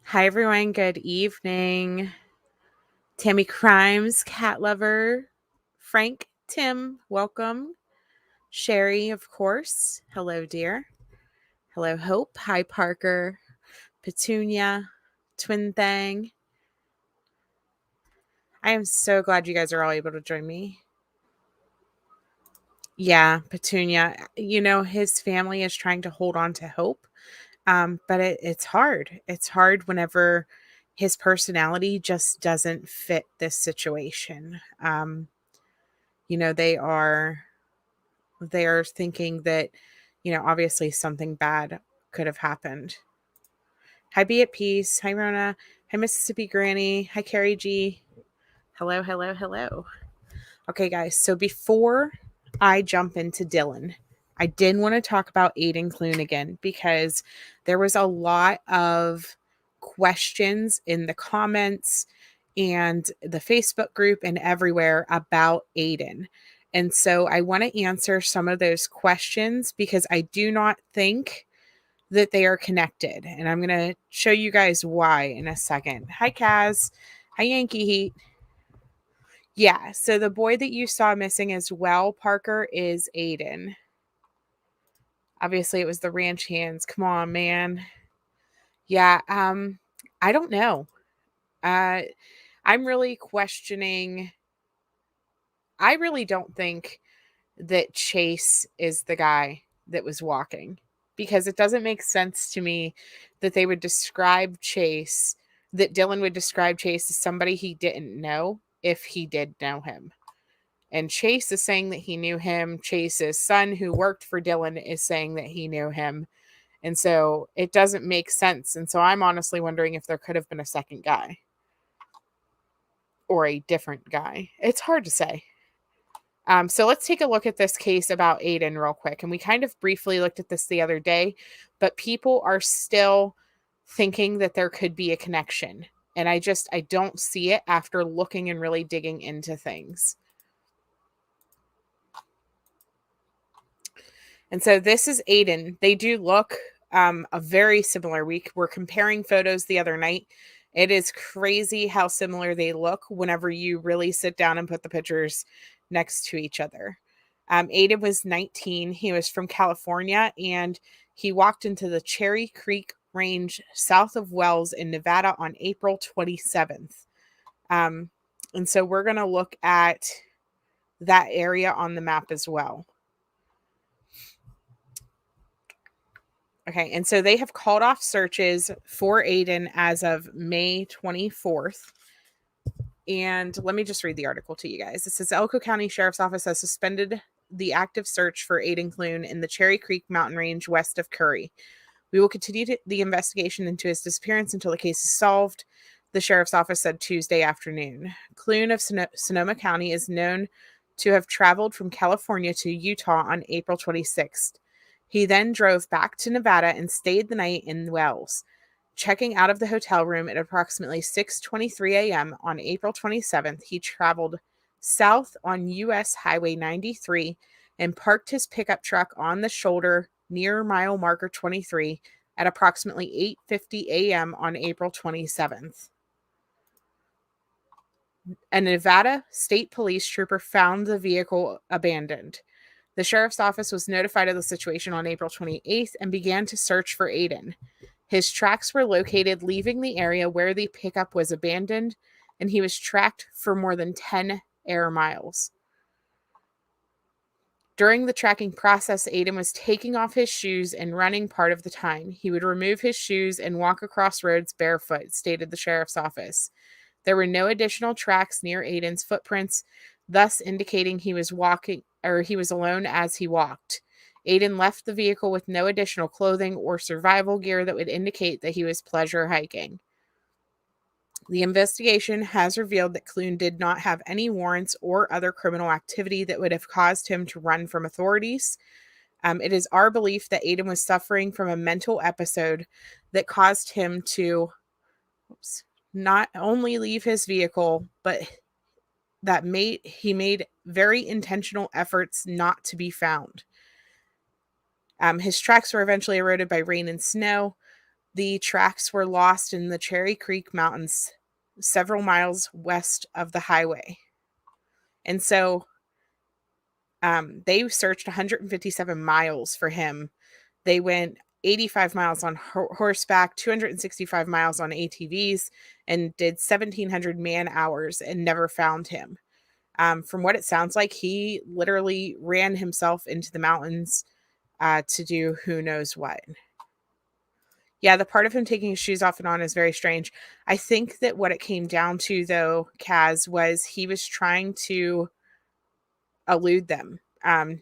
Hi, everyone. Good evening. Tammy Crimes, cat lover. Frank, Tim, welcome. Sherry, of course. Hello, dear. Hello, Hope. Hi, Parker. Petunia, Twin Thang. I am so glad you guys are all able to join me. Yeah, Petunia. His family is trying to hold on to hope. But it's hard. It's hard whenever his personality just doesn't fit this situation. You know, they are thinking that, obviously something bad could have happened. Hi, Be at Peace. Hi, Rona. Hi, Mississippi Granny. Hi, Carrie G. Hello, hello, hello. Okay, guys. So before I jump into Dylan, I did want to talk about Aiden Clune again because there was a lot of questions in the comments and the Facebook group and everywhere about Aiden. And so I want to answer some of those questions because I do not think that they are connected. And I'm going to show you guys why in a second. Hi, Kaz. Hi, Yankee Heat. Yeah, so the boy that you saw missing as well, Parker, is Aiden. Obviously, it was the ranch hands. Come on, man. Yeah, I don't know. Uh, I'm really questioning. I really don't think that Chase is the guy that was walking because it doesn't make sense to me that they would describe Chase, that Dylan would describe Chase as somebody he didn't know if he did know him. And Chase is saying that he knew him. Chase's son, who worked for Dylan, is saying that he knew him. And so it doesn't make sense. And so I'm honestly wondering if there could have been a second guy or a different guy. It's hard to say. So let's take a look at this case about Aiden real quick. And we kind of briefly looked at this the other day, but people are still thinking that there could be a connection. And I don't see it after looking and really digging into things. And so this is Aiden. They do look a very similar. We were comparing photos the other night. It is crazy how similar they look whenever you really sit down and put the pictures next to each other. Aiden was 19. He was from California, and he walked into the Cherry Creek Range south of Wells in Nevada on April 27th. And so we're going to look at that area on the map as well. Okay, and so they have called off searches for Aiden as of May 24th. And let me just read the article to you guys. It says Elko County Sheriff's Office has suspended the active search for Aiden Clune in the Cherry Creek mountain range west of Curry. We will continue the investigation into his disappearance until the case is solved, the sheriff's office said Tuesday afternoon. Clune of Sonoma County is known to have traveled from California to Utah on April 26th. He then drove back to Nevada and stayed the night in Wells. Checking out of the hotel room at approximately 6:23 a.m. on April 27th, he traveled south on U.S. Highway 93 and parked his pickup truck on the shoulder near mile marker 23 at approximately 8:50 a.m. on April 27th. A Nevada State Police trooper found the vehicle abandoned. The sheriff's office was notified of the situation on April 28th and began to search for Aiden. His tracks were located leaving the area where the pickup was abandoned, and he was tracked for more than 10 air miles. During the tracking process, Aiden was taking off his shoes and running part of the time. He would remove his shoes and walk across roads barefoot, stated the sheriff's office. There were no additional tracks near Aiden's footprints, thus indicating he was alone as he walked. Aiden left the vehicle with no additional clothing or survival gear that would indicate that he was pleasure hiking. The investigation has revealed that Clune did not have any warrants or other criminal activity that would have caused him to run from authorities. It is our belief that Aiden was suffering from a mental episode that caused him to not only leave his vehicle, but he made very intentional efforts not to be found. His tracks were eventually eroded by rain and snow, The tracks were lost in the Cherry Creek Mountains, several miles west of the highway. And so they searched 157 miles for him. They went 85 miles on horseback, 265 miles on ATVs, and did 1,700 man hours and never found him. From what it sounds like, he literally ran himself into the mountains to do who knows what. Yeah, the part of him taking his shoes off and on is very strange. I think that what it came down to, though, Kaz, was he was trying to elude them,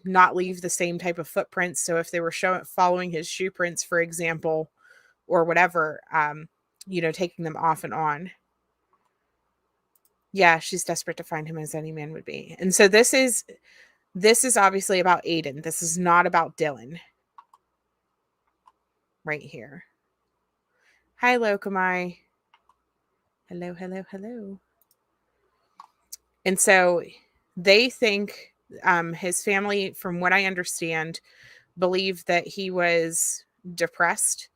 not leave the same type of footprints. So if they were following his shoe prints, for example, or whatever, taking them off and on. Yeah, she's desperate to find him, as any man would be. And so this is obviously about Aiden. This is not about Dylan. Right here. Hi, Lokamai. Hello, hello, hello. And so they think his family, from what I understand, believed that he was depressed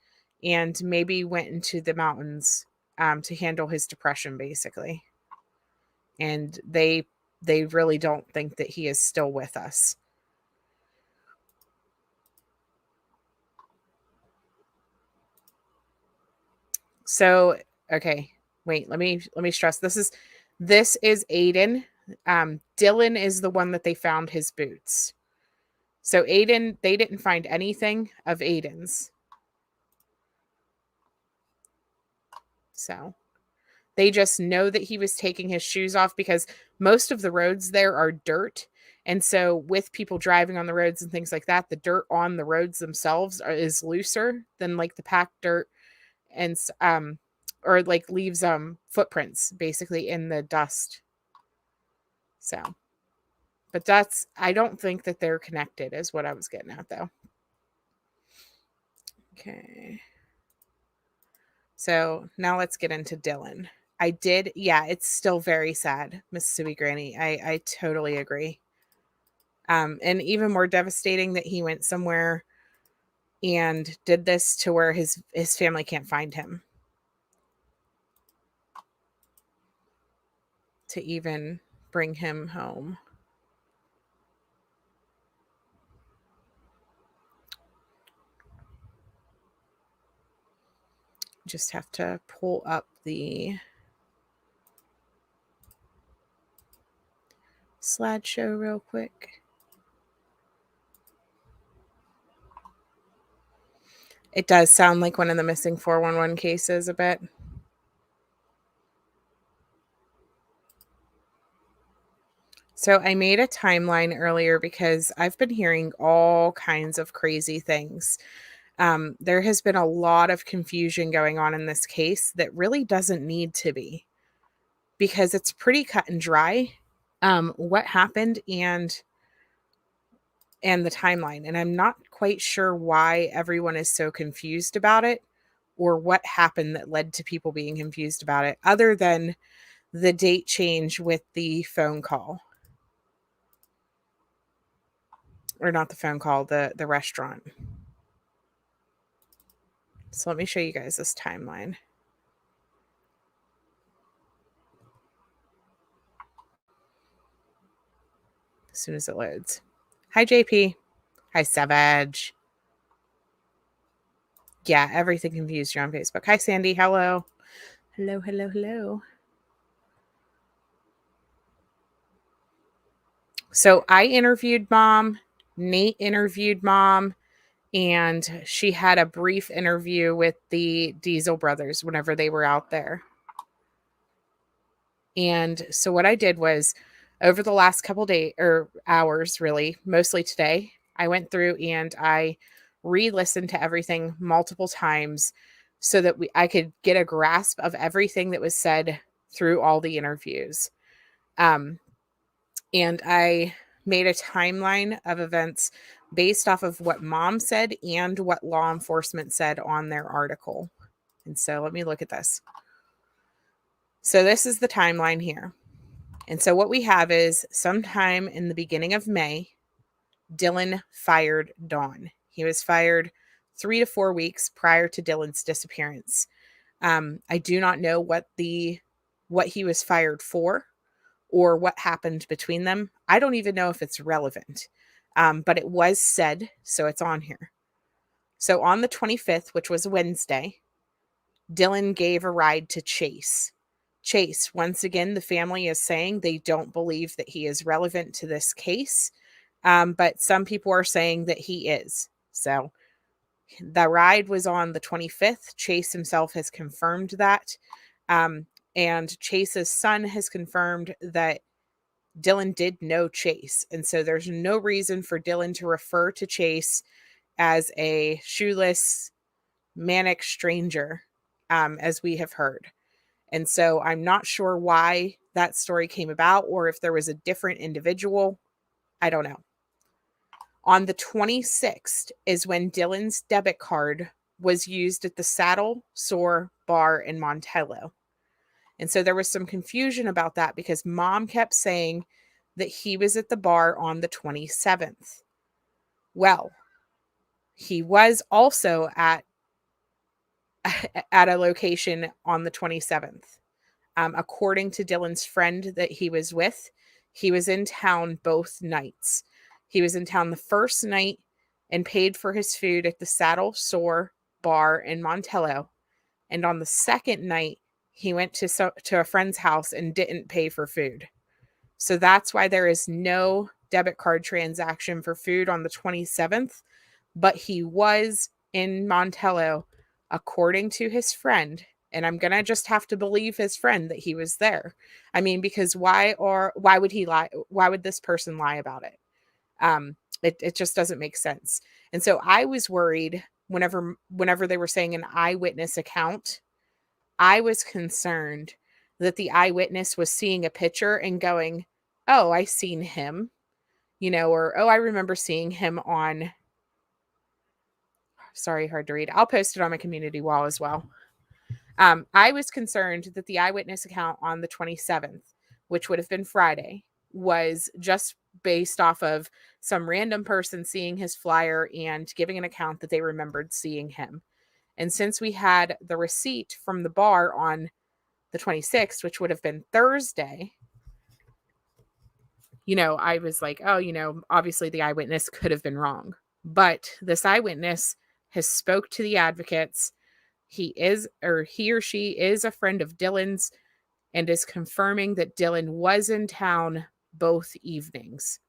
and maybe went into the mountains to handle his depression, basically. And they really don't think that he is still with us. So, okay, wait, let me stress. This is Aiden. Dylan is the one that they found his boots. So Aiden, they didn't find anything of Aiden's. So they just know that he was taking his shoes off because most of the roads there are dirt. And so with people driving on the roads and things like that, the dirt on the roads themselves is looser than like the packed dirt, and or like leaves footprints basically in the dust. So, but I don't think that they're connected is what I was getting at, though. Okay. So now let's get into Dylan. It's still very sad, Mississippi Granny. I totally agree. And even more devastating that he went somewhere and did this to where his family can't find him to even bring him home. Just have to pull up the slideshow real quick. It does sound like one of the missing 411 cases a bit. So I made a timeline earlier because I've been hearing all kinds of crazy things. There has been a lot of confusion going on in this case that really doesn't need to be, because it's pretty cut and dry, what happened and the timeline. And I'm not quite sure why everyone is so confused about it or what happened that led to people being confused about it, other than the date change with the phone call. Or not the phone call, the restaurant. So let me show you guys this timeline. As soon as it loads. Hi, JP. Hi, Savage. Yeah, everything confused you on Facebook. Hi, Sandy. Hello. Hello, hello, hello. So I interviewed Mom. Nate interviewed Mom. And she had a brief interview with the Diesel brothers whenever they were out there. And so what I did was, over the last couple days or hours, really, mostly today, I went through and I re-listened to everything multiple times so that I could get a grasp of everything that was said through all the interviews. And I made a timeline of events based off of what Mom said and what law enforcement said on their article. And so let me look at this. So this is the timeline here. And so what we have is sometime in the beginning of May, Dylan fired Dawn. He was fired 3 to 4 weeks prior to Dylan's disappearance. I do not know what he was fired for or what happened between them. I don't even know if it's relevant, but it was said, so it's on here. So on the 25th, which was Wednesday, Dylan gave a ride to Chase. Chase, once again, the family is saying they don't believe that he is relevant to this case, but some people are saying that he is. So the ride was on the 25th. Chase himself has confirmed that. And Chase's son has confirmed that Dylan did know Chase. And so there's no reason for Dylan to refer to Chase as a shoeless, manic stranger, as we have heard. And so I'm not sure why that story came about or if there was a different individual. I don't know. On the 26th is when Dylan's debit card was used at the Saddle Sore Bar in Montello. And so there was some confusion about that because mom kept saying that he was at the bar on the 27th. Well, he was also at a location on the 27th. According to Dylan's friend that he was with, he was in town both nights. He was in town the first night and paid for his food at the Saddle Sore Bar in Montello. And on the second night, he went to a friend's house and didn't pay for food. So that's why there is no debit card transaction for food on the 27th, but he was in Montello according to his friend. And I'm going to just have to believe his friend that he was there. I mean, because why would he lie? Why would this person lie about it? It just doesn't make sense. And so I was worried whenever they were saying an eyewitness account, I was concerned that the eyewitness was seeing a picture and going, "Oh, I seen him," or, "Oh, I remember seeing him on," sorry, hard to read. I'll post it on my community wall as well. I was concerned that the eyewitness account on the 27th, which would have been Friday, was just based off of some random person seeing his flyer and giving an account that they remembered seeing him. And since we had the receipt from the bar on the 26th, which would have been Thursday, I was like, oh, obviously the eyewitness could have been wrong. But this eyewitness has spoke to the advocates. He or she is a friend of Dylan's and is confirming that Dylan was in town both evenings.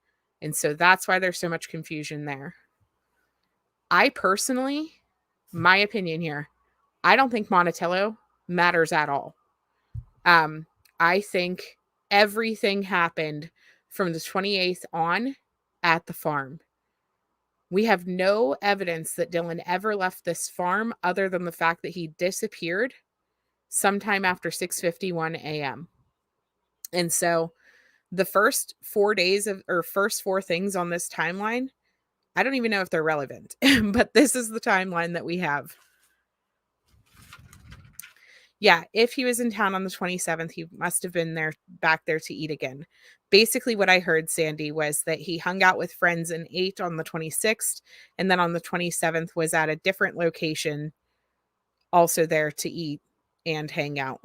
And so that's why there's so much confusion there. I personally, my opinion here, I don't think Montello matters at all. I think everything happened from the 28th on at the farm. We have no evidence that Dylan ever left this farm other than the fact that he disappeared sometime after 6:51 a.m. And so the first 4 things on this timeline, I don't even know if they're relevant, but this is the timeline that we have. Yeah, if he was in town on the 27th, he must have been back there to eat again. Basically, what I heard, Sandy, was that he hung out with friends and ate on the 26th, and then on the 27th was at a different location, also there to eat and hang out.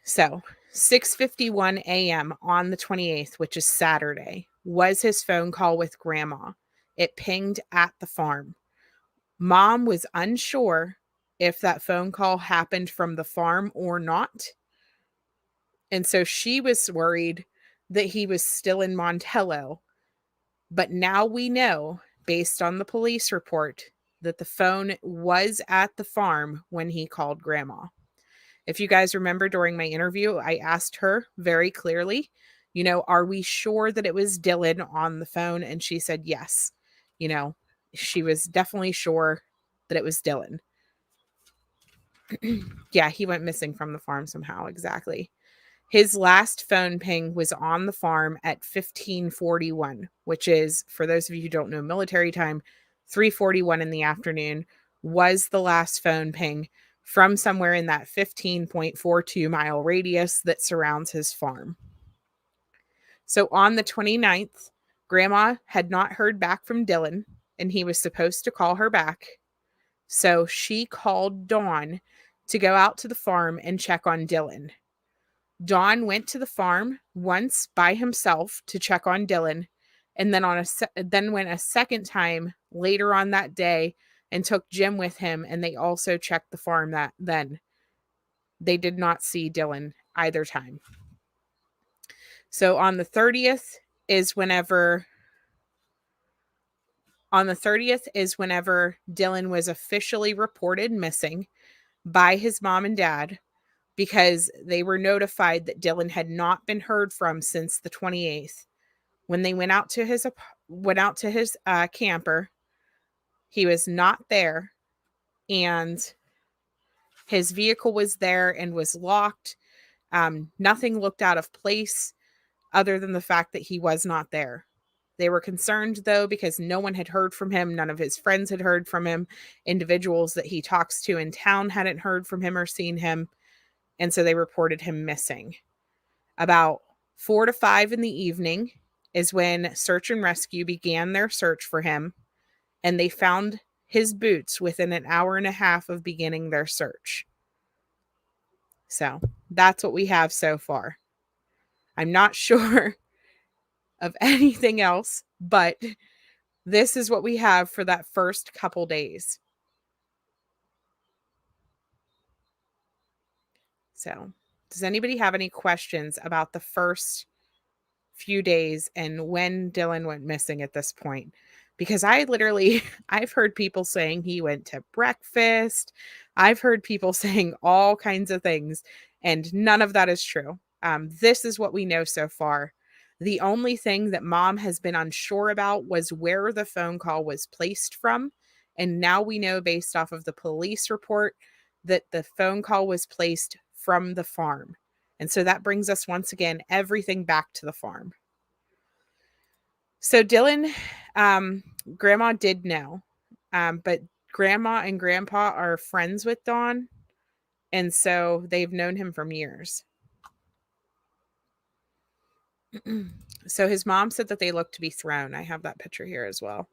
So 6:51 a.m. on the 28th, which is Saturday, was his phone call with Grandma. It pinged at the farm. Mom was unsure if that phone call happened from the farm or not. And so she was worried that he was still in Montello. But now we know, based on the police report, that the phone was at the farm when he called Grandma. If you guys remember during my interview, I asked her very clearly, are we sure that it was Dylan on the phone? And she said yes. She was definitely sure that it was Dylan. Yeah, he went missing from the farm somehow. Exactly. His last phone ping was on the farm at 15:41, which is, for those of you who don't know military time, 3:41 in the afternoon was the last phone ping from somewhere in that 15.42 mile radius that surrounds his farm. So on the 29th, Grandma had not heard back from Dylan, and he was supposed to call her back. So she called Dawn to go out to the farm and check on Dylan. Dawn went to the farm once by himself to check on Dylan, and then went a second time later on that day and took Jim with him, and they also checked the farm that then. They did not see Dylan either time. So on the 30th is whenever Dylan was officially reported missing by his mom and dad, because they were notified that Dylan had not been heard from since the 28th. When they went out to his camper, he was not there, and his vehicle was there and was locked. Nothing looked out of place other than the fact that he was not there. They were concerned, though, because no one had heard from him. None of his friends had heard from him. Individuals that he talks to in town hadn't heard from him or seen him. And so they reported him missing. About 4 to 5 in the evening is when search and rescue began their search for him, and they found his boots within an hour and a half of beginning their search. So that's what we have so far. I'm not sure of anything else, but this is what we have for that first couple days. So, does anybody have any questions about the first few days and when Dylan went missing at this point? Because I've heard people saying he went to breakfast. I've heard people saying all kinds of things, and none of that is true. This is what we know so far. The only thing that mom has been unsure about was where the phone call was placed from. And now we know, based off of the police report, that the phone call was placed from the farm. And so that brings us once again, everything back to the farm. So Dylan, grandma did know, but grandma and grandpa are friends with Dawn. And so they've known him for years. So his mom said that they looked to be thrown. I have that picture here as well.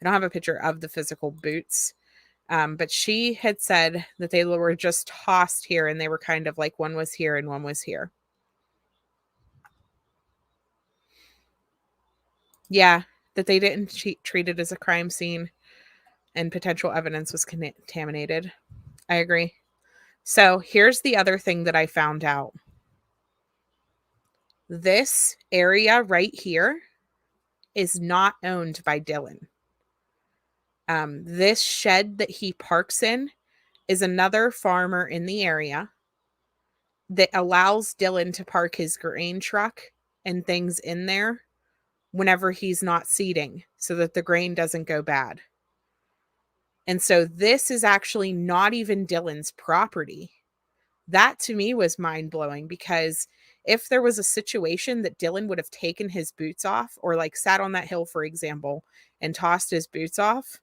I don't have a picture of the physical boots, but she had said that they were just tossed here, and they were kind of like one was here and one was here. Yeah, that they didn't treat it as a crime scene and potential evidence was contaminated. I agree. So here's the other thing that I found out. This area right here is not owned by Dylan. This shed that he parks in is another farmer in the area that allows Dylan to park his grain truck and things in there whenever he's not seeding, so that the grain doesn't go bad. And so this is actually not even Dylan's property. That to me was mind blowing, because if there was a situation that Dylan would have taken his boots off, or like sat on that hill, for example, and tossed his boots off,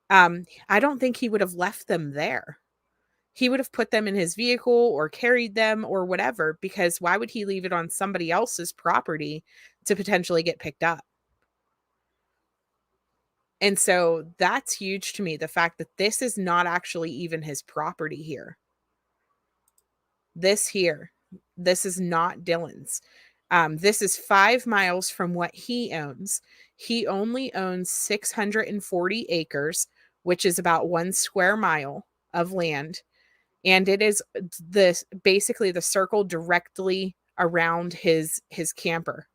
I don't think he would have left them there. He would have put them in his vehicle or carried them or whatever, because why would he leave it on somebody else's property to potentially get picked up? And so that's huge to me, the fact that this is not actually even his property here. This is not Dylan's. This is 5 miles from what he owns. He only owns 640 acres, which is about 1 square mile of land. And it is basically the circle directly around his camper.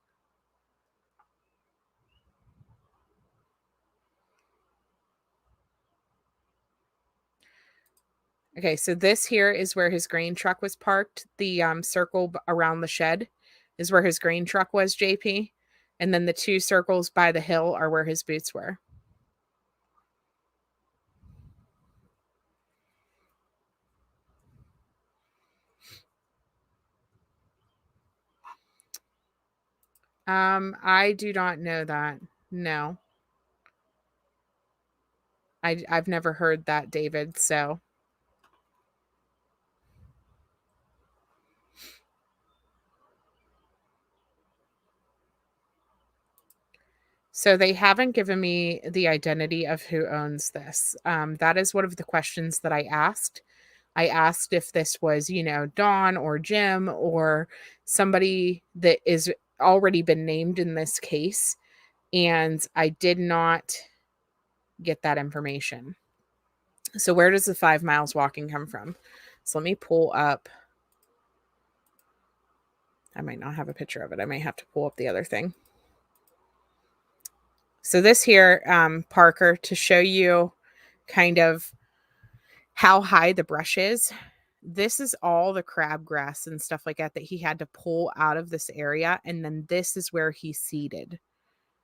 Okay, so this here is where his grain truck was parked. The circle around the shed is where his grain truck was, JP. And then the 2 circles by the hill are where his boots were. I do not know that. No. I've never heard that, David, so. So they haven't given me the identity of who owns this. That is one of the questions that I asked. I asked if this was, Dawn or Jim or somebody that is already been named in this case. And I did not get that information. So where does the 5 miles walking come from? So let me pull up. I might not have a picture of it. I might have to pull up the other thing. So this here, Parker, to show you kind of how high the brush is. This is all the crabgrass and stuff like that he had to pull out of this area. And then this is where he seeded.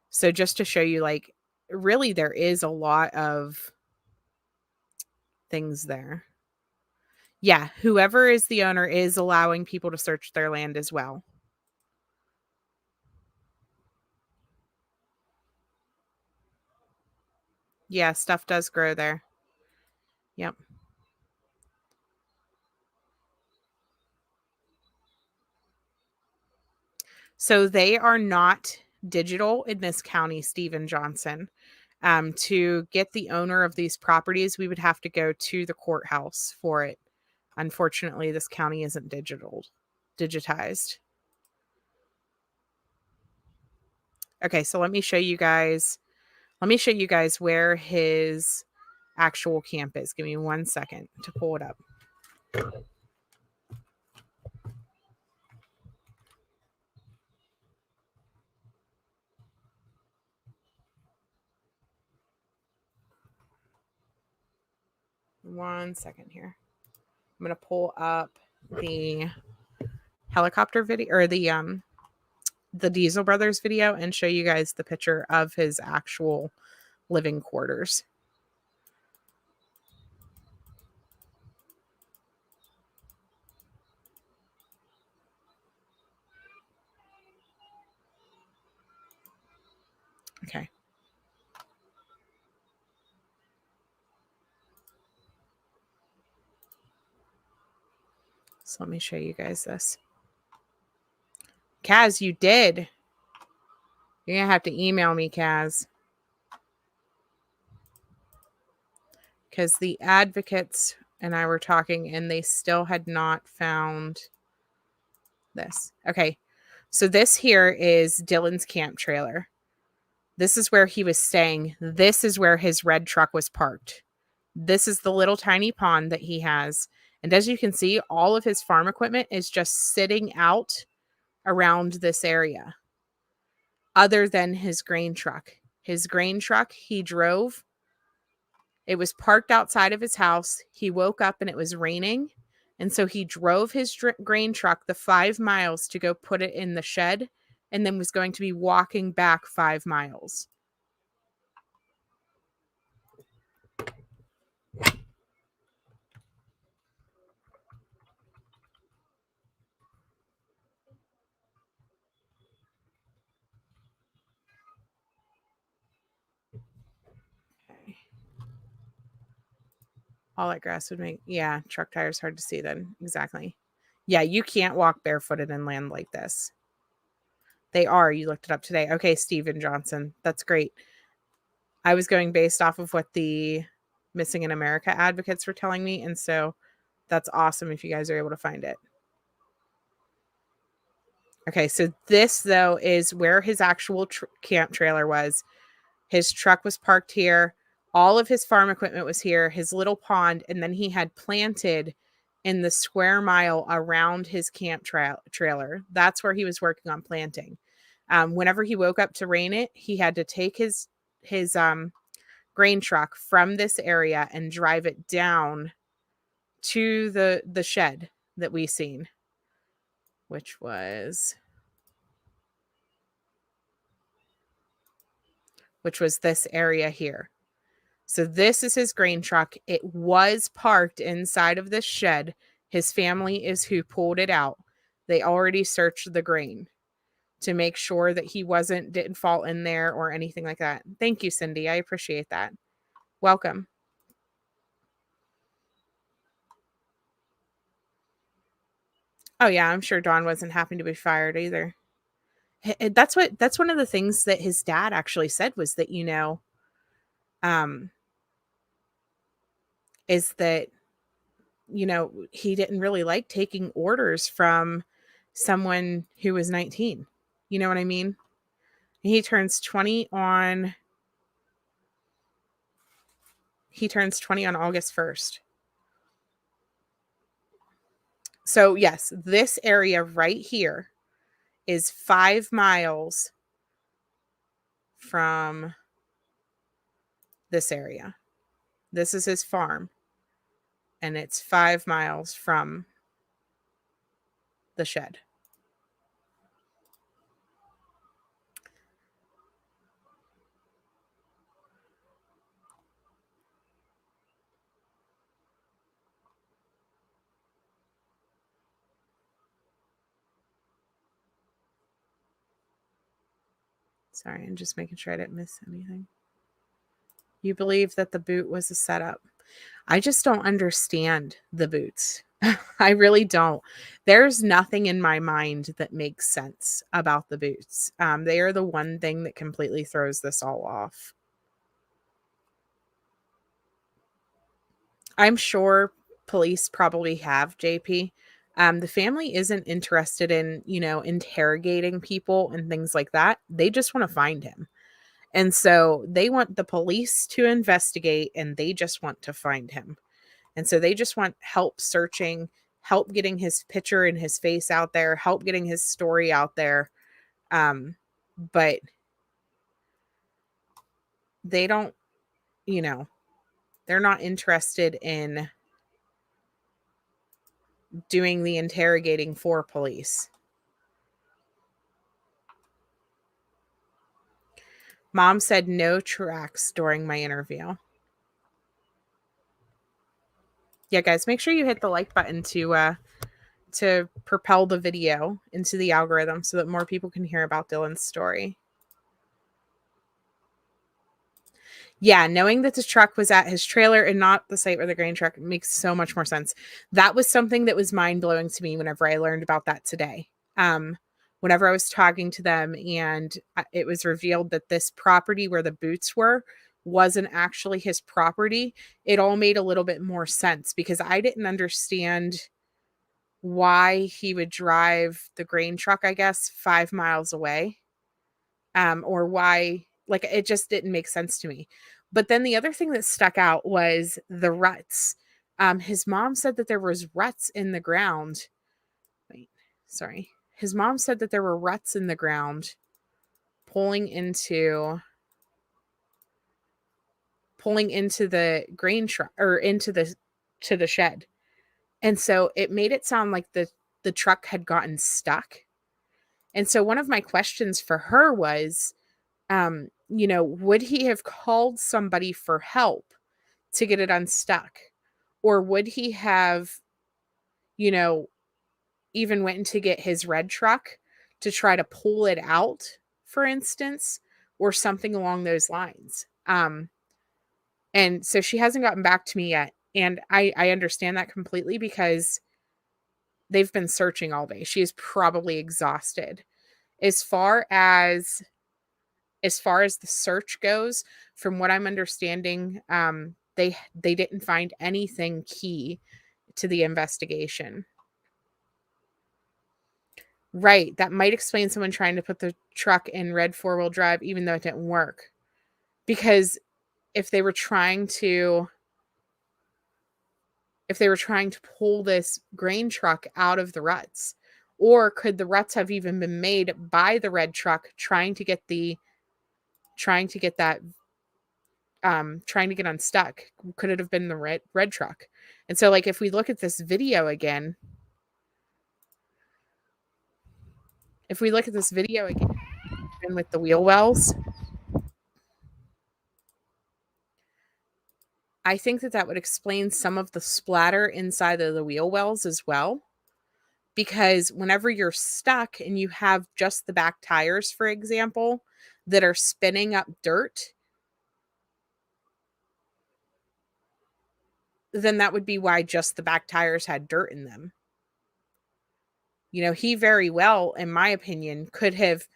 So just to show you, like, really there is a lot of things there. Yeah, whoever is the owner is allowing people to search their land as well. Yeah, stuff does grow there. Yep. So they are not digital in this county, Stephen Johnson. To get the owner of these properties, we would have to go to the courthouse for it. Unfortunately, this county isn't digitized. Okay, so let me show you guys. Let me show you guys where his actual camp is. Give me 1 second to pull it up. One second here. I'm going to pull up the helicopter video or the Diesel Brothers video and show you guys the picture of his actual living quarters. Okay. So let me show you guys this. Kaz, you did. You're going to have to email me, Kaz. Because the advocates and I were talking and they still had not found this. Okay. So this here is Dylan's camp trailer. This is where he was staying. This is where his red truck was parked. This is the little tiny pond that he has. And as you can see, all of his farm equipment is just sitting out around this area, other than his grain truck. His grain truck, he drove. It was parked outside of his house. He woke up and it was raining. And so he drove his grain truck the 5 miles to go put it in the shed and then was going to be walking back 5 miles. Okay. All that grass would make, yeah, truck tires hard to see then. Exactly. Yeah, you can't walk barefooted in land like this. They are. You looked it up today. Okay, Stephen Johnson. That's great. I was going based off of what the Missing in America advocates were telling me. And so that's awesome if you guys are able to find it. Okay, so this, though, is where his actual camp trailer was. His truck was parked here. All of his farm equipment was here, his little pond, and then he had planted in the square mile around his camp trailer. That's where he was working on planting. Whenever he woke up to rain it, he had to take his grain truck from this area and drive it down to the shed that we seen, which was this area here. So this is his grain truck. It was parked inside of this shed. His family is who pulled it out. They already searched the grain to make sure that he didn't fall in there or anything like that. Thank you, Cindy. I appreciate that. Welcome. Oh yeah, I'm sure Dawn wasn't happy to be fired either. That's one of the things that his dad actually said was that, um, is that, he didn't really like taking orders from someone who was 19. You know what I mean? He turns 20 on he turns 20 on August 1st. So, yes, this area right here is 5 miles from this area. This is his farm, and it's 5 miles from the shed. Sorry, I'm just making sure I didn't miss anything. You believe that the boot was a setup. I just don't understand the boots. I really don't. There's nothing in my mind that makes sense about the boots. They are the one thing that completely throws this all off. I'm sure police probably have JP. The family isn't interested in, interrogating people and things like that. They just want to find him. And so they want the police to investigate and they just want to find him. And so they just want help searching, help getting his picture and his face out there, help getting his story out there. But they don't, you know, they're not interested in doing the interrogating for police. Mom said no tracks during my interview. Yeah, guys, make sure you hit the like button to propel the video into the algorithm so that more people can hear about Dylan's story. Yeah, knowing that the truck was at his trailer and not the site where the grain truck makes so much more sense. That was something that was mind-blowing to me whenever I learned about that today. Whenever I was talking to them and it was revealed that this property where the boots were wasn't actually his property, it all made a little bit more sense because I didn't understand why he would drive the grain truck, I guess, 5 miles away. Or why, like, it just didn't make sense to me. But then the other thing that stuck out was the ruts. His mom said that there was ruts in the ground. Wait, sorry. His mom said that there were ruts in the ground pulling into the grain truck or into the to the shed. And so it made it sound like the truck had gotten stuck. And so one of my questions for her was, would he have called somebody for help to get it unstuck? Or would he have, you know, even went to get his red truck to try to pull it out, for instance, or something along those lines? And so she hasn't gotten back to me yet. And I understand that completely because they've been searching all day. She is probably exhausted. As far as the search goes, from what I'm understanding, they didn't find anything key to the investigation. Right, that might explain someone trying to put the truck in red four-wheel drive even though it didn't work. Because if they were trying to pull this grain truck out of the ruts, or could the ruts have even been made by the red truck trying to get that trying to get unstuck? Could it have been the red truck? And so, like, if we look at this video again, with the wheel wells, I think that would explain some of the splatter inside of the wheel wells as well. Because whenever you're stuck and you have just the back tires, for example, that are spinning up dirt, then that would be why just the back tires had dirt in them. He very well, in my opinion, could have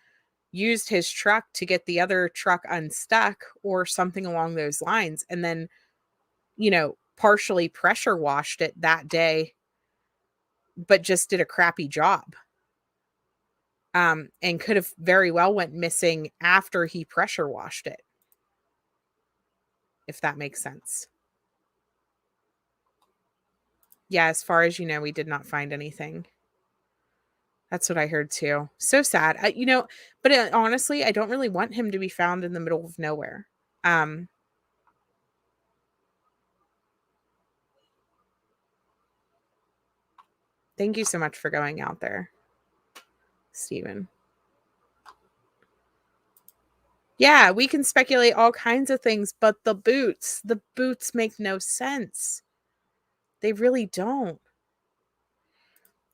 used his truck to get the other truck unstuck or something along those lines, and then, partially pressure washed it that day, but just did a crappy job. And could have very well went missing after he pressure washed it, if that makes sense. Yeah, as far as we did not find anything. That's what I heard too. So sad. But honestly, I don't really want him to be found in the middle of nowhere. Um, Thank you so much for going out there, Stephen. Yeah, we can speculate all kinds of things, but the boots make no sense. They really don't.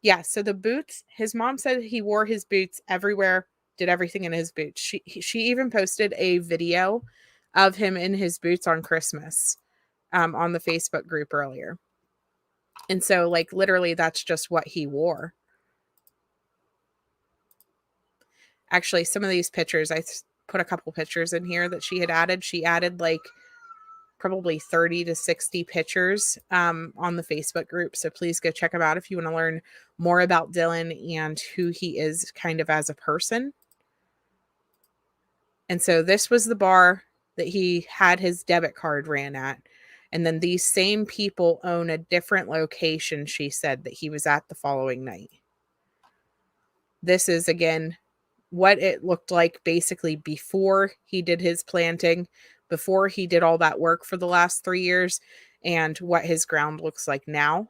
Yeah, so the boots, his mom said he wore his boots everywhere, did everything in his boots. She even posted a video of him in his boots on Christmas on the Facebook group earlier. And so, like, literally, that's just what he wore. Actually, some of these pictures, I put a couple pictures in here that she had added. She added like probably 30 to 60 pictures on the Facebook group. So please go check them out if you want to learn more about Dylan and who he is kind of as a person. And so this was the bar that he had his debit card ran at. And then these same people own a different location, she said, that he was at the following night. This is, again, what it looked like basically before he did his planting, before he did all that work for the last 3 years, and what his ground looks like now.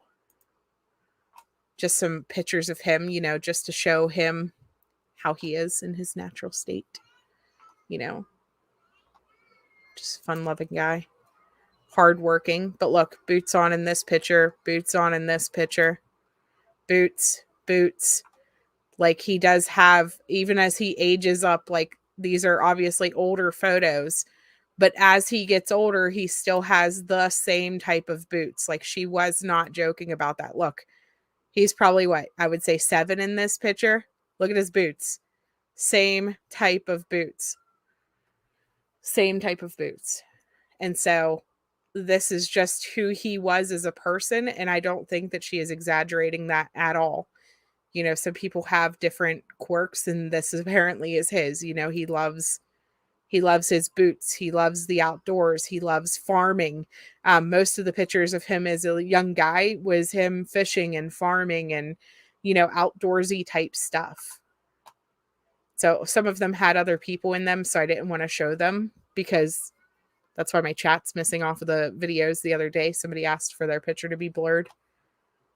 Just some pictures of him, just to show him how he is in his natural state. Just fun-loving guy. Hardworking. But look, boots on in this picture, boots on in this picture. Boots. Like, he does have, even as he ages up, like, these are obviously older photos, but as he gets older, he still has the same type of boots. Like, she was not joking about that. Look, he's probably what I would say 7 in this picture. Look at his boots. Same type of boots. And so this is just who he was as a person. And I don't think that she is exaggerating that at all. Some people have different quirks, and this apparently is his. He loves his boots. He loves the outdoors. He loves farming. Most of the pictures of him as a young guy was him fishing and farming and, outdoorsy type stuff. So some of them had other people in them, so I didn't want to show them because that's why my chat's missing off of the videos the other day. Somebody asked for their picture to be blurred.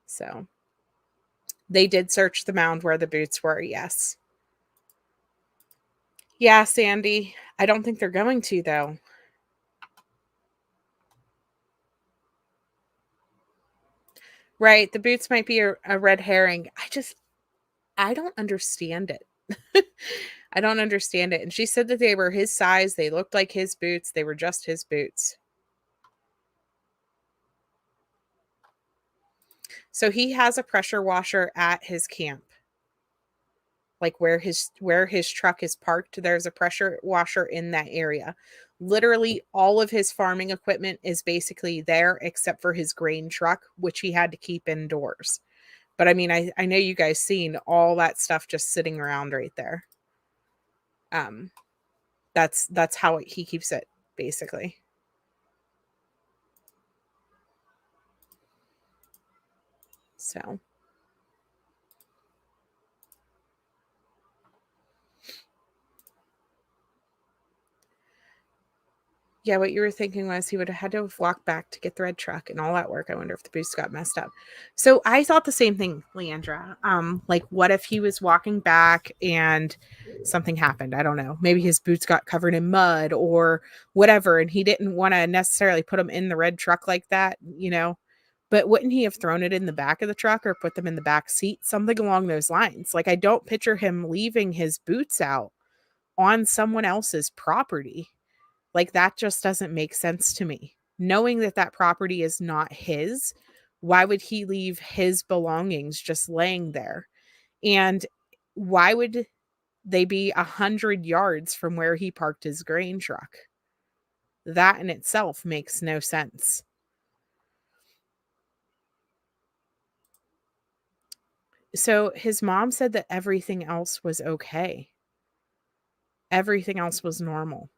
So they did search the mound where the boots were, yes. Yeah, Sandy. I don't think they're going to, though. Right. The boots might be a red herring. I don't understand it. I don't understand it. And she said that they were his size. They looked like his boots. They were just his boots. So he has a pressure washer at his camp. Like where his truck is parked, there's a pressure washer in that area. Literally all of his farming equipment is basically there except for his grain truck, which he had to keep indoors. But I mean, I know you guys seen all that stuff just sitting around right there. That's how he keeps it, basically. So yeah, what you were thinking was he would have had to have walked back to get the red truck and all that work. I wonder if the boots got messed up. So I thought the same thing, Leandra. Like, what if he was walking back and something happened? I don't know. Maybe his boots got covered in mud or whatever, and he didn't want to necessarily put them in the red truck like that, But wouldn't he have thrown it in the back of the truck or put them in the back seat? Something along those lines. Like, I don't picture him leaving his boots out on someone else's property. Like, that just doesn't make sense to me. Knowing that that property is not his, why would he leave his belongings just laying there? And why would they be 100 yards from where he parked his grain truck. That in itself makes no sense. So his mom said that everything else was okay. Everything else was normal.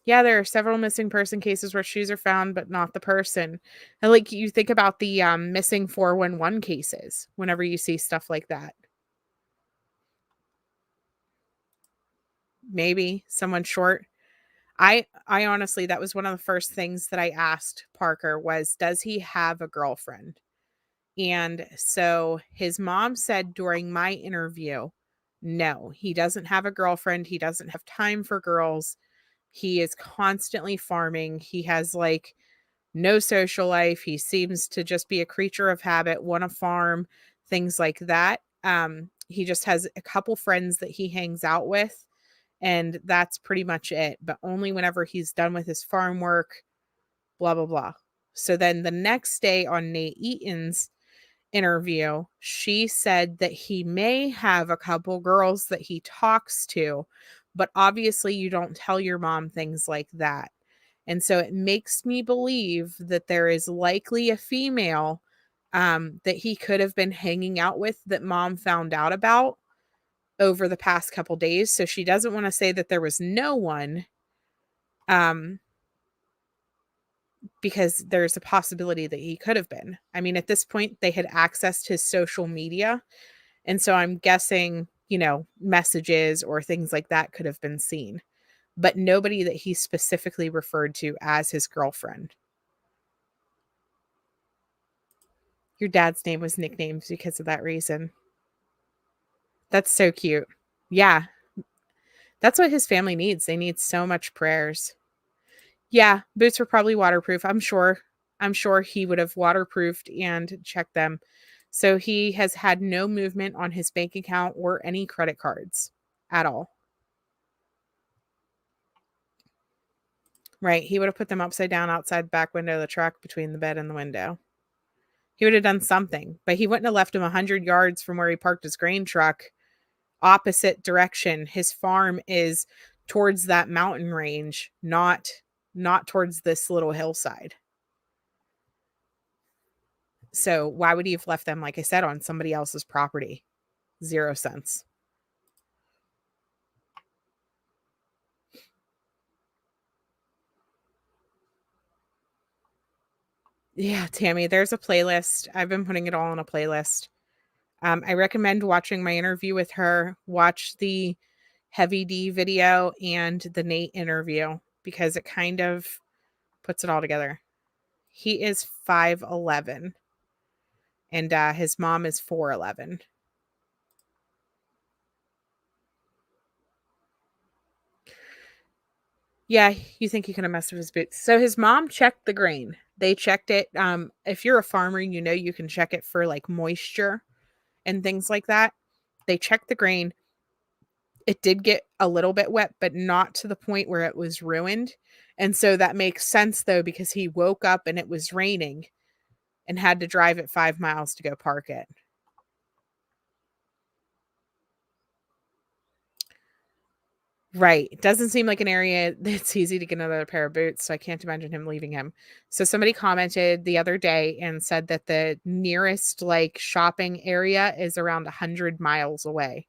Yeah, there are several missing person cases where shoes are found, but not the person. And like you think about the missing 411 cases whenever you see stuff like that. Maybe someone short. I honestly, that was one of the first things that I asked Parker was, does he have a girlfriend? And so his mom said during my interview, no, he doesn't have a girlfriend. He doesn't have time for girls. He is constantly farming. He has like no social life. He seems to just be a creature of habit, want to farm, things like that. He just has a couple friends that he hangs out with, and that's pretty much it. But only whenever he's done with his farm work, blah, blah, blah. So then the next day on Nate Eaton's interview, she said that he may have a couple girls that he talks to, but obviously you don't tell your mom things like that. And so it makes me believe that there is likely a female that he could have been hanging out with that mom found out about over the past couple days. So she doesn't want to say that there was no one, um, because there's a possibility that he could have been. I mean, at this point, they had accessed his social media. And so I'm guessing, messages or things like that could have been seen, but nobody that he specifically referred to as his girlfriend. Your dad's name was nicknamed because of that reason. That's so cute. Yeah, that's what his family needs. They need so much prayers. Yeah, boots were probably waterproof. I'm sure. I'm sure he would have waterproofed and checked them. So he has had no movement on his bank account or any credit cards at all. Right. He would have put them upside down outside the back window of the truck between the bed and the window. He would have done something, but he wouldn't have left him 100 yards from where he parked his grain truck, opposite direction. His farm is towards that mountain range, not towards this little hillside. So why would he have left them, like I said, on somebody else's property? 0 cents. Yeah, Tammy, there's a playlist. I've been putting it all on a playlist. I recommend watching my interview with her. Watch the Heavy D video and the Nate interview because it kind of puts it all together. He is 5'11", and his mom is 4'11". Yeah, you think he could have messed with his boots. So his mom checked the grain. They checked it. If you're a farmer, you can check it for like moisture and things like that. They checked the grain. It did get a little bit wet, but not to the point where it was ruined. And so that makes sense though, because he woke up and it was raining and had to drive it 5 miles to go park it. Right. It doesn't seem like an area that's easy to get another pair of boots, so I can't imagine him leaving him. So somebody commented the other day and said that the nearest like shopping area is around 100 miles away.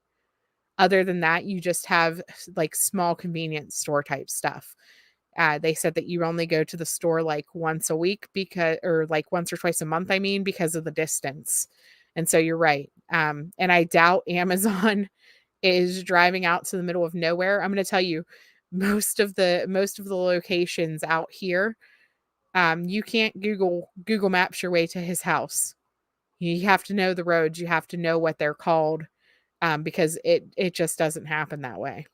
Other than that, you just have like small convenience store type stuff. They said that you only go to the store like once a week or like once or twice a month, I mean, because of the distance. And so you're right. And I doubt Amazon is driving out to the middle of nowhere. I'm going to tell you, most of the locations out here, you can't Google Maps your way to his house. You have to know the roads. You have to know what they're called, because it just doesn't happen that way.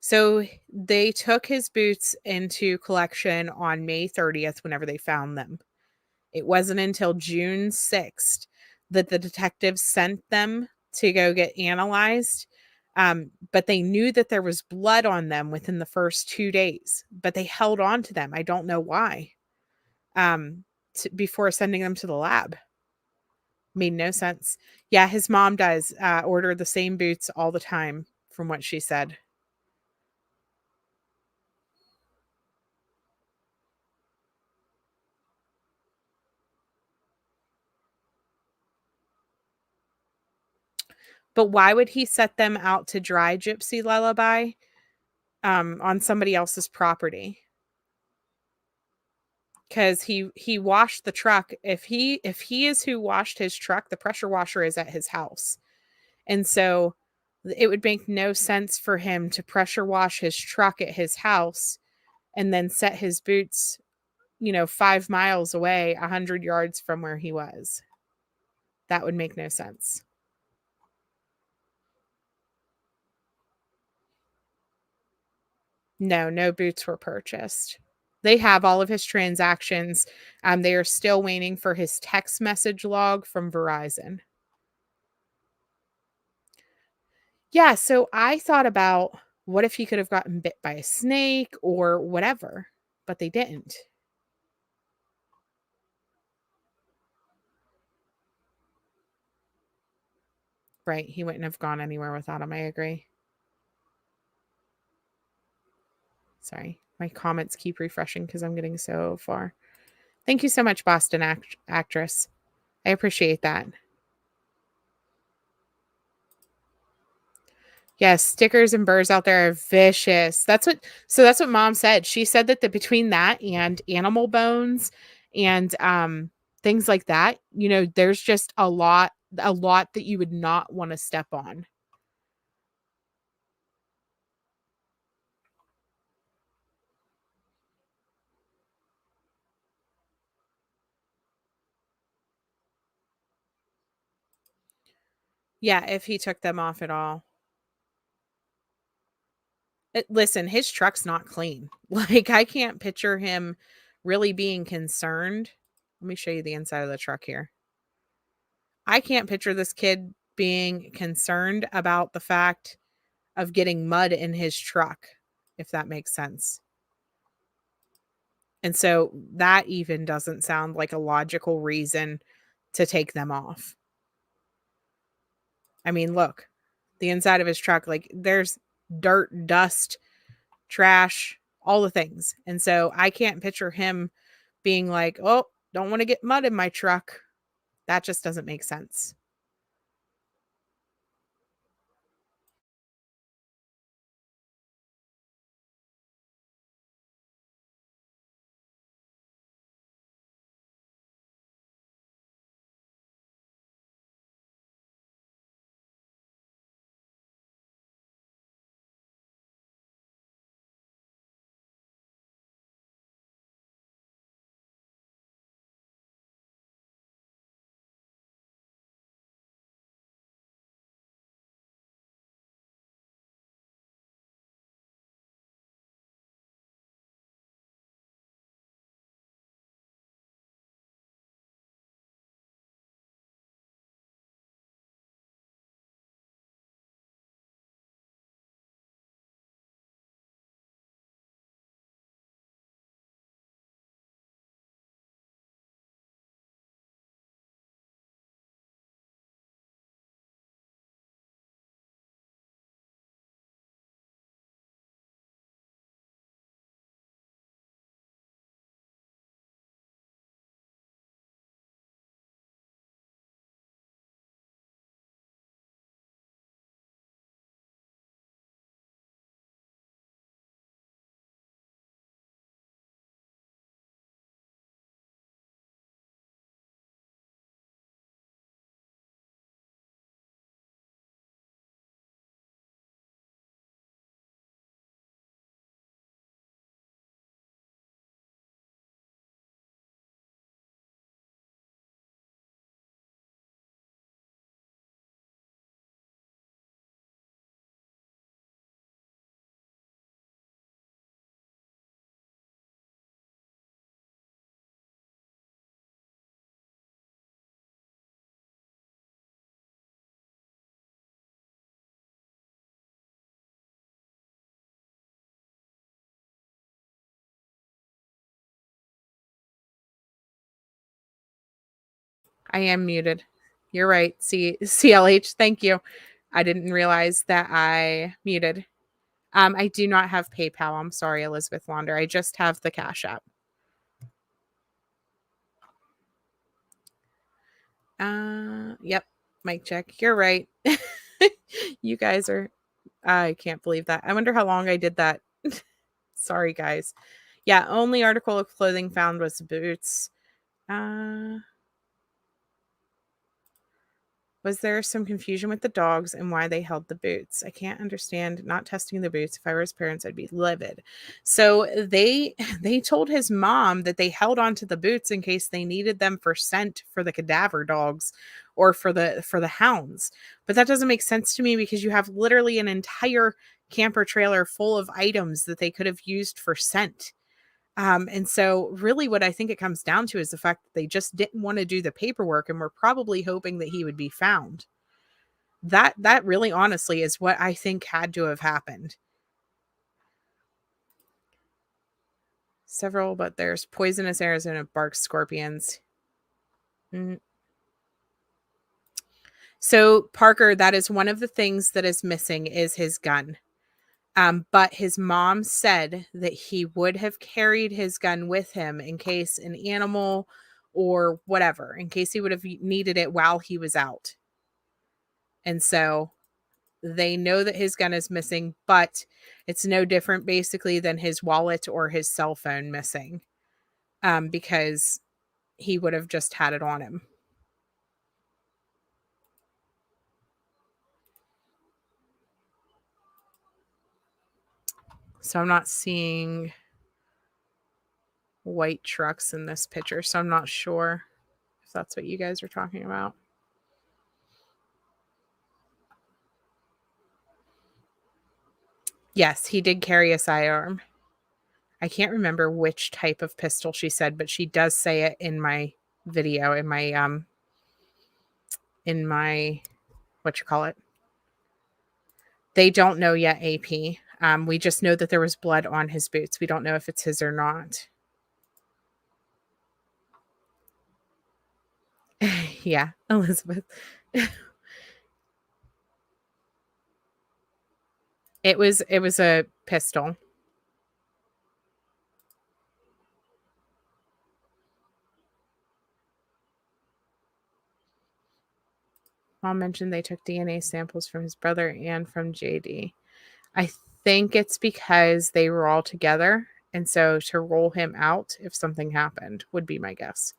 So they took his boots into collection on May 30th whenever they found them. It wasn't until June 6th that the detectives sent them to go get analyzed. But they knew that there was blood on them within the first 2 days, but they held on to them. I don't know why. Before sending them to the lab. Made no sense. Yeah, his mom does order the same boots all the time, from what she said. But why would he set them out to dry Gypsy Lullaby on somebody else's property? Because he washed the truck. If he is who washed his truck, the pressure washer is at his house. And so it would make no sense for him to pressure wash his truck at his house and then set his boots, 5 miles away, 100 yards from where he was. That would make no sense. No, no boots were purchased. They have all of his transactions. They are still waiting for his text message log from Verizon. Yeah, so I thought about what if he could have gotten bit by a snake or whatever, but they didn't. Right, he wouldn't have gone anywhere without him, I agree. Sorry, my comments keep refreshing because I'm getting so far. Thank you so much, Boston actress. I appreciate that. Yes, stickers and burrs out there are vicious. That's what mom said. She said that between that and animal bones and things like that, there's just a lot that you would not want to step on. Yeah, if he took them off at all. Listen, his truck's not clean. Like I can't picture him really being concerned. Let me show you the inside of the truck here. I can't picture this kid being concerned about the fact of getting mud in his truck, if that makes sense. And so that even doesn't sound like a logical reason to take them off. I mean, look, the inside of his truck, like there's dirt, dust, trash, all the things. And so I can't picture him being like, oh, don't want to get mud in my truck. That just doesn't make sense. I am muted. You're right. CLH. Thank you. I didn't realize that I muted. I do not have PayPal. I'm sorry, Elizabeth Launder. I just have the Cash App. Yep. Mic check. You're right. You guys are, I can't believe that. I wonder how long I did that. Sorry, guys. Yeah, only article of clothing found was boots. Was there some confusion with the dogs and why they held the boots? I can't understand not testing the boots. If I were his parents, I'd be livid. So they told his mom that they held on to the boots in case they needed them for scent for the cadaver dogs or for the hounds. But that doesn't make sense to me because you have literally an entire camper trailer full of items that they could have used for scent. And so really what I think it comes down to is the fact that they just didn't want to do the paperwork and were probably hoping that he would be found. That really honestly is what I think had to have happened. Several, but there's poisonous Arizona bark scorpions. Mm. So Parker, that is one of the things that is missing is his gun. But his mom said that he would have carried his gun with him in case an animal or whatever, in case he would have needed it while he was out. And so they know that his gun is missing, but it's no different basically than his wallet or his cell phone missing, because he would have just had it on him. So I'm not seeing white trucks in this picture, so I'm not sure if that's what you guys are talking about. Yes, he did carry a sidearm. I can't remember which type of pistol she said, but she does say it in my video, in my what you call it. They don't know yet, AP. We just know that there was blood on his boots. We don't know if it's his or not. Yeah, Elizabeth. It was a pistol. Mom mentioned they took DNA samples from his brother and from JD. I think it's because they were all together. And so to roll him out if something happened would be my guess.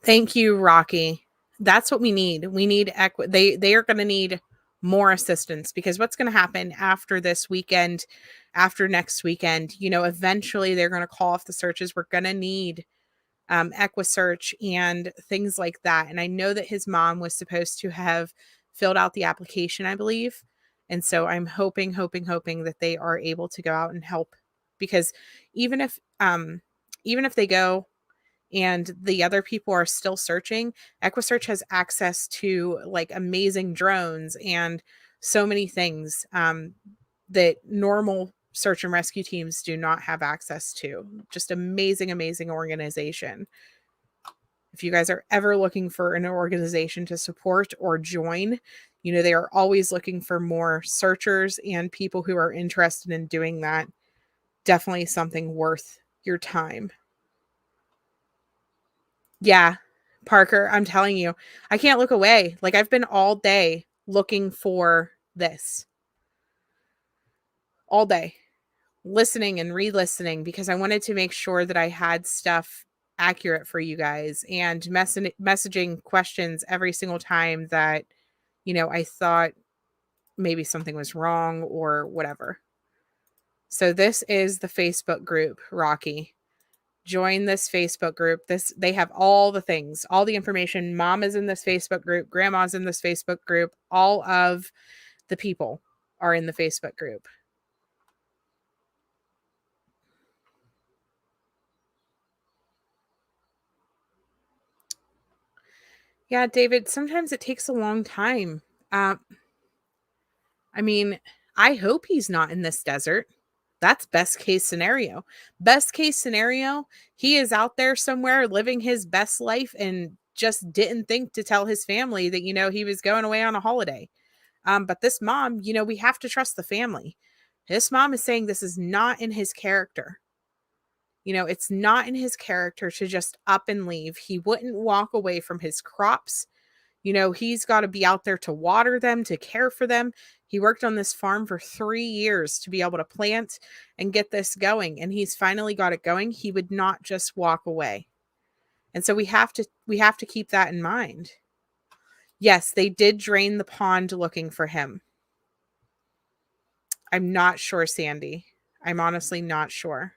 Thank you, Rocky. That's what we need. We need they are going to need more assistance because what's going to happen after this weekend, after next weekend, eventually they're going to call off the searches. We're going to need EquiSearch and things like that. And I know that his mom was supposed to have filled out the application, I believe. And so I'm hoping that they are able to go out and help because even if even if they go and the other people are still searching, EquiSearch has access to like amazing drones and so many things that normal search and rescue teams do not have access to. Just amazing organization. If you guys are ever looking for an organization to support or join, they are always looking for more searchers and people who are interested in doing that. Definitely something worth your time. Yeah, Parker, I'm telling you, I can't look away. Like I've been all day looking for this. All day. Listening and re-listening because I wanted to make sure that I had stuff accurate for you guys and messaging questions every single time that I thought maybe something was wrong or whatever. So this is the Facebook group, Rocky. Join this Facebook group. They have all the things, all the information. Mom is in this Facebook group, grandma's in this Facebook group, all of the people are in the Facebook group. Yeah, David, sometimes it takes a long time. I mean, I hope he's not in this desert. That's best case scenario. Best case scenario, he is out there somewhere living his best life and just didn't think to tell his family that, he was going away on a holiday. But this mom, we have to trust the family. This mom is saying this is not in his character. It's not in his character to just up and leave. He wouldn't walk away from his crops. He's got to be out there to water them, to care for them. He worked on this farm for 3 years to be able to plant and get this going. And he's finally got it going. He would not just walk away. And so we have to keep that in mind. Yes, they did drain the pond looking for him. I'm not sure, Sandy. I'm honestly not sure.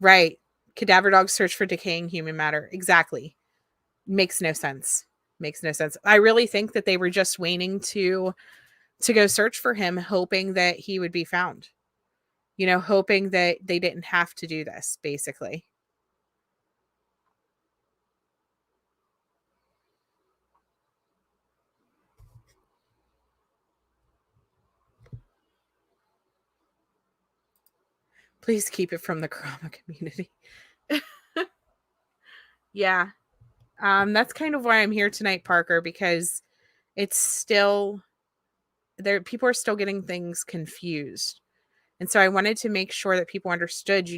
Right. Cadaver dogs search for decaying human matter. Exactly. Makes no sense. Makes no sense. I really think that they were just waiting to go search for him, hoping that he would be found. Hoping that they didn't have to do this, basically. Please keep it from the Karama community. Yeah. That's kind of why I'm here tonight, Parker, because it's still there. People are still getting things confused. And so I wanted to make sure that people understood,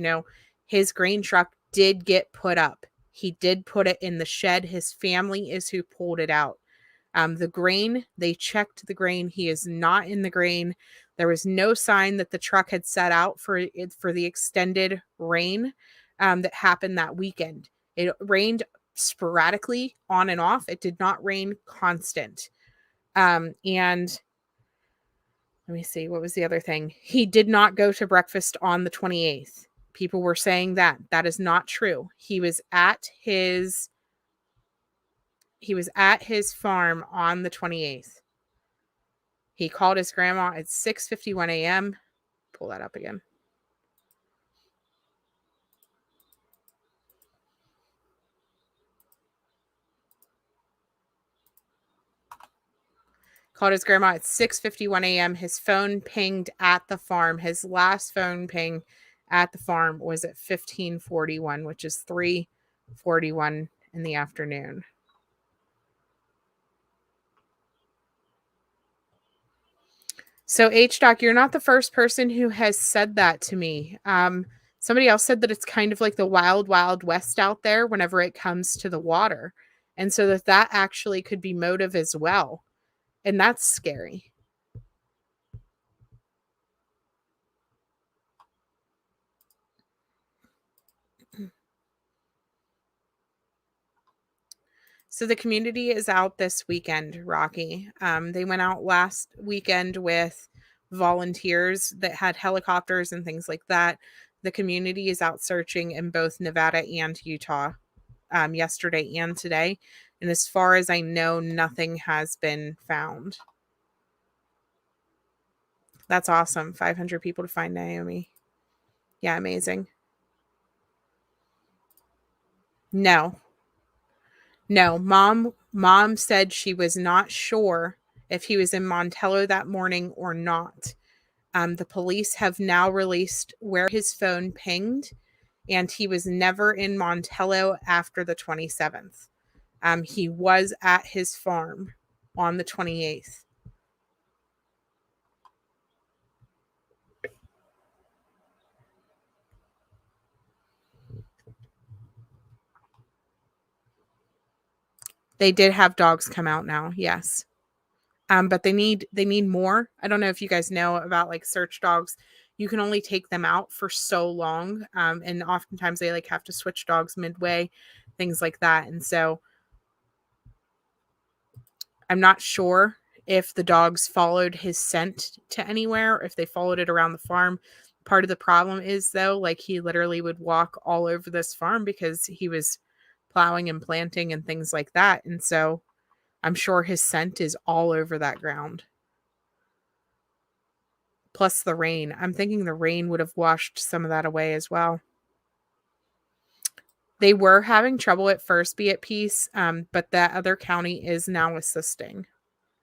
his grain truck did get put up. He did put it in the shed. His family is who pulled it out. The grain, they checked the grain. He is not in the grain. There was no sign that the truck had set out for the extended rain that happened that weekend. It rained sporadically on and off. It did not rain constant. And let me see, what was the other thing? He did not go to breakfast on the 28th. People were saying that. That is not true. He was at his farm on the 28th. He called his grandma at 6:51 a.m. Pull that up again. Called his grandma at 6:51 a.m. His phone pinged at the farm. His last phone ping at the farm was at 15:41, which is 3:41 in the afternoon. So H-Doc, you're not the first person who has said that to me. Somebody else said that it's kind of like the wild, wild west out there whenever it comes to the water. And so that actually could be motive as well. And that's scary. So the community is out this weekend, Rocky. They went out last weekend with volunteers that had helicopters and things like that. The community is out searching in both Nevada and Utah, yesterday and today. And as far as I know, nothing has been found. That's awesome. 500 people to find Naomi. Yeah, amazing. No, no, mom said she was not sure if he was in Montello that morning or not. The police have now released where his phone pinged, and he was never in Montello after the 27th. He was at his farm on the 28th. They did have dogs come out now, yes. But they need more. I don't know if you guys know about like search dogs. You can only take them out for so long. And oftentimes they like have to switch dogs midway, things like that. And so I'm not sure if the dogs followed his scent to anywhere, or if they followed it around the farm. Part of the problem is though, like he literally would walk all over this farm because he was plowing and planting and things like that. And so I'm sure his scent is all over that ground. Plus the rain. I'm thinking the rain would have washed some of that away as well. They were having trouble at first, Be at Peace, but that other county is now assisting.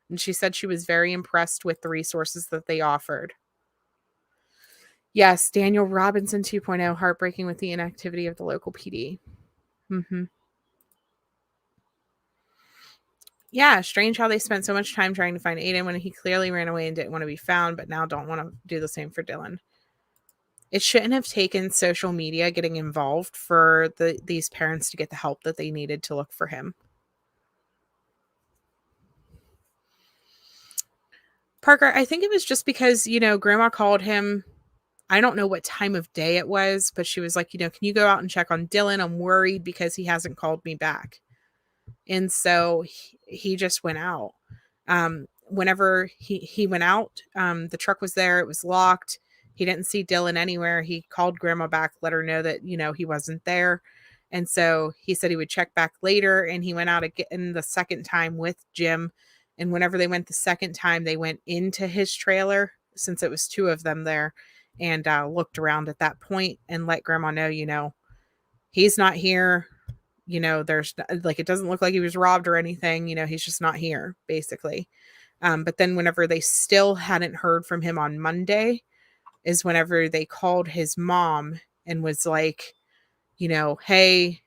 And she said she was very impressed with the resources that they offered. Yes, Daniel Robinson 2.0, heartbreaking with the inactivity of the local PD. Mm-hmm. Yeah, strange how they spent so much time trying to find Aiden when he clearly ran away and didn't want to be found, but now don't want to do the same for Dylan. It shouldn't have taken social media getting involved for these parents to get the help that they needed to look for him. Parker, I think it was just because, Grandma called him. I don't know what time of day it was, but she was like, can you go out and check on Dylan? I'm worried because he hasn't called me back. And so he just went out. Whenever he went out, the truck was there. It was locked. He didn't see Dylan anywhere. He called Grandma back, let her know that, he wasn't there. And so he said he would check back later. And he went out again the second time with Jim. And whenever they went the second time, they went into his trailer, since it was two of them there, and looked around at that point and let Grandma know, he's not here. There's like, it doesn't look like he was robbed or anything. He's just not here, basically. But then whenever they still hadn't heard from him on Monday is whenever they called his mom and was like, hey,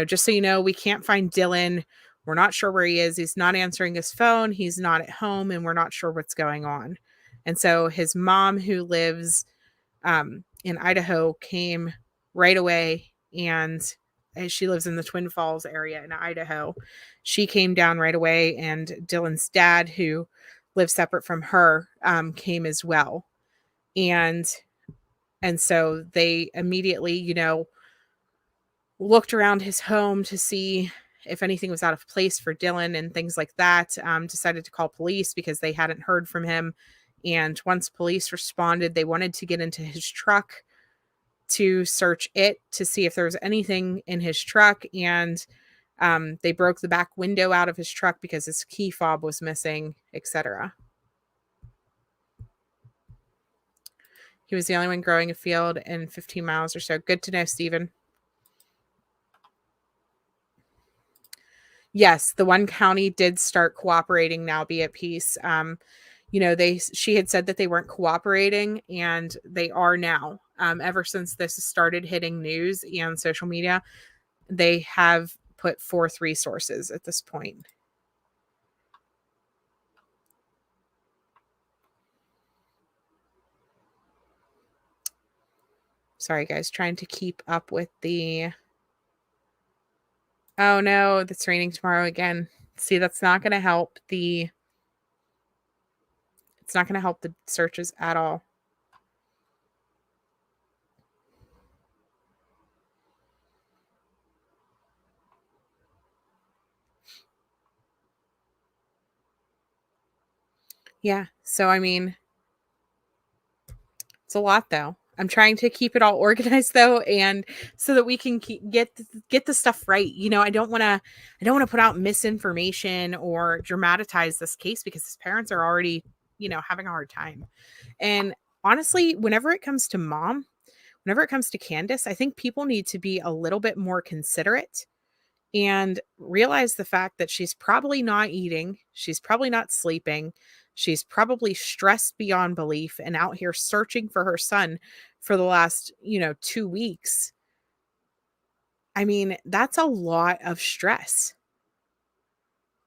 just so you know, we can't find Dylan. We're not sure where he is. He's not answering his phone. He's not at home, and we're not sure what's going on. And so his mom, who lives in Idaho, came right away, and she lives in the Twin Falls area in Idaho. She came down right away, and Dylan's dad, who lives separate from her, came as well. And so they immediately, looked around his home to see if anything was out of place for Dylan and things like that. Decided to call police because they hadn't heard from him. And once police responded, they wanted to get into his truck to search it to see if there was anything in his truck. And they broke the back window out of his truck because his key fob was missing, etc. He was the only one growing a field in 15 miles or so. Good to know, Stephen. Yes, the one county did start cooperating now, Be at Peace. She had said that they weren't cooperating, and they are now. Ever since this started hitting news and social media, they have put forth resources at this point. Sorry, guys, trying to keep up with the... Oh no, it's raining tomorrow again. See, that's not going to help it's not going to help the searches at all. Yeah, so I mean, it's a lot though. I'm trying to keep it all organized though, and so that we can get the stuff right. I don't want to put out misinformation or dramatize this case because his parents are already, having a hard time. And honestly, whenever it comes to mom, whenever it comes to Candace, I think people need to be a little bit more considerate and realize the fact that she's probably not eating, she's probably not sleeping, she's probably stressed beyond belief and out here searching for her son for the last, 2 weeks. I mean, that's a lot of stress.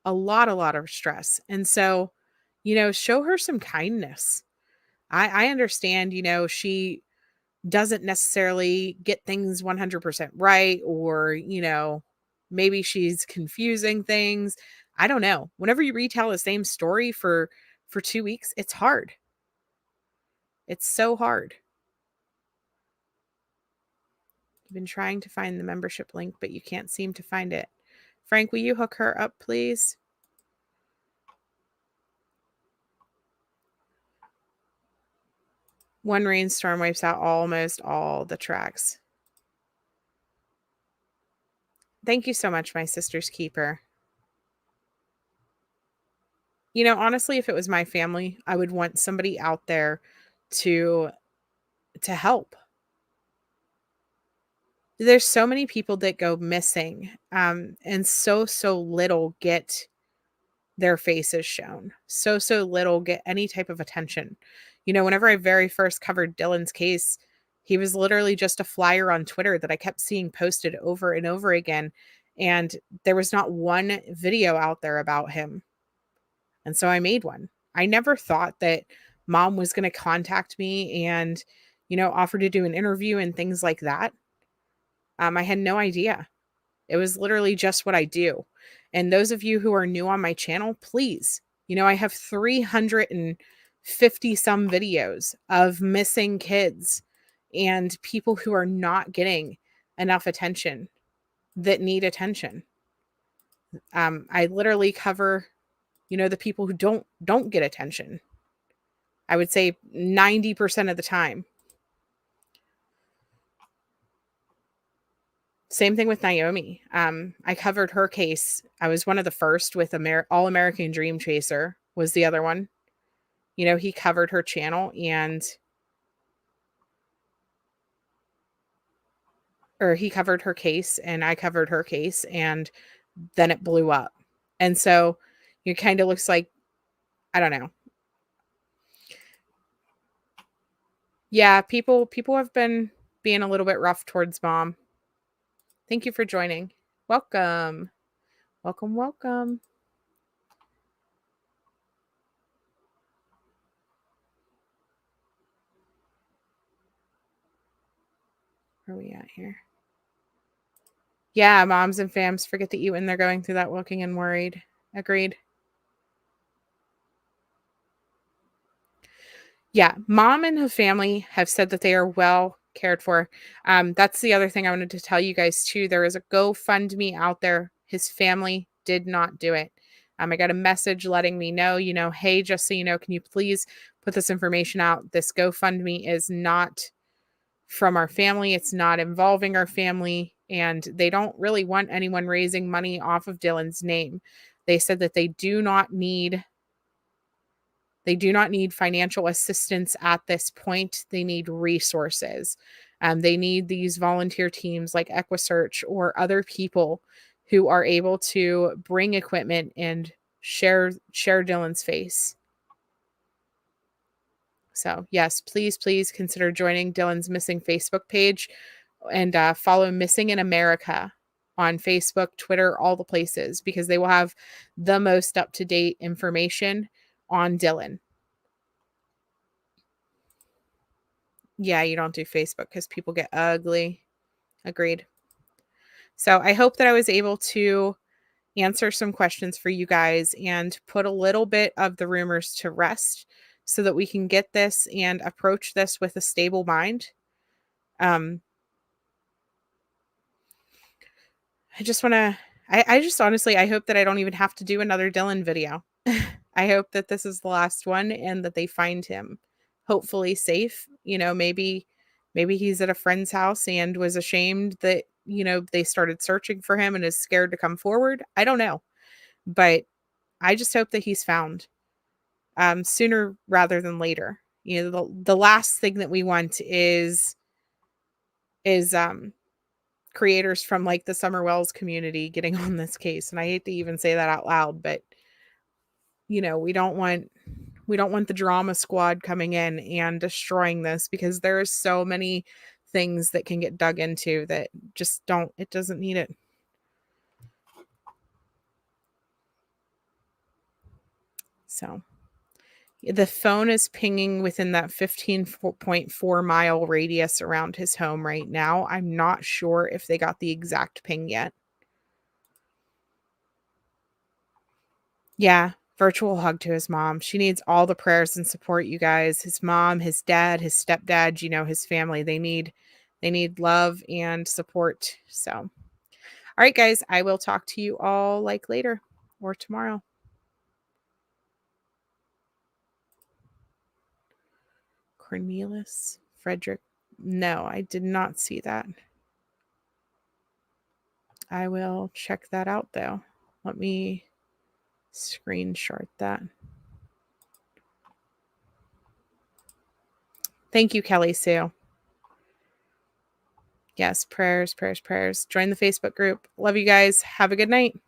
A lot of stress. And so, show her some kindness. I understand, she doesn't necessarily get things 100% right, or, maybe she's confusing things. I don't know. Whenever you retell the same story for 2 weeks, it's hard. It's so hard. You've been trying to find the membership link, but you can't seem to find it. Frank, will you hook her up, please? One rainstorm wipes out almost all the tracks. Thank you so much, my sister's keeper. Honestly, if it was my family, I would want somebody out there to help. There's so many people that go missing, and so little get their faces shown. So little get any type of attention. Whenever I very first covered Dylan's case, he was literally just a flyer on Twitter that I kept seeing posted over and over again, and there was not one video out there about him. And so I made one. I never thought that mom was going to contact me and, offer to do an interview and things like that. I had no idea. It was literally just what I do. And those of you who are new on my channel, please, I have 350 some videos of missing kids and people who are not getting enough attention that need attention. I literally cover, the people who don't get attention. I would say 90% of the time. Same thing with Naomi. I covered her case. I was one of the first with All American Dream Chaser was the other one. He covered her channel or he covered her case and I covered her case, and then it blew up. And so it kind of looks like, I don't know. Yeah, people have been being a little bit rough towards mom. Thank you for joining. Welcome. Welcome, welcome. Where are we at here? Yeah, moms and fams forget to eat when they're going through that, looking and worried. Agreed. Yeah, mom and her family have said that they are well cared for. That's the other thing I wanted to tell you guys too. There is a GoFundMe out there. His family did not do it. I got a message letting me know, hey, just so you know, can you please put this information out? This GoFundMe is not from our family. It's not involving our family, and they don't really want anyone raising money off of Dylan's name. They said that they do not need financial assistance at this point. They need resources. They need these volunteer teams like EquiSearch or other people who are able to bring equipment and share Dylan's face. So yes, please consider joining Dylan's Missing Facebook page and follow Missing in America on Facebook, Twitter, all the places, because they will have the most up-to-date information on Dylan. Yeah, you don't do Facebook because people get ugly. Agreed. So I hope that I was able to answer some questions for you guys and put a little bit of the rumors to rest so that we can get this and approach this with a stable mind. I just honestly, I hope that I don't even have to do another Dylan video. I hope that this is the last one and that they find him hopefully safe. Maybe he's at a friend's house and was ashamed that, they started searching for him and is scared to come forward. I don't know. But I just hope that he's found sooner rather than later. The last thing that we want is creators from like the Summer Wells community getting on this case. And I hate to even say that out loud, but we don't want the drama squad coming in and destroying this, because there are so many things that can get dug into that just it doesn't need it. So the phone is pinging within that 15.4 mile radius around his home right now. I'm not sure if they got the exact ping yet. Yeah, virtual hug to his mom. She needs all the prayers and support, you guys. His mom, his dad, his stepdad, his family. They need love and support. So, all right, guys, I will talk to you all like later or tomorrow. Cornelius Frederick. No, I did not see that. I will check that out though. Let me screenshot that. Thank you, Kelly Sue. Yes, prayers, prayers, prayers. Join the Facebook group. Love you guys. Have a good night.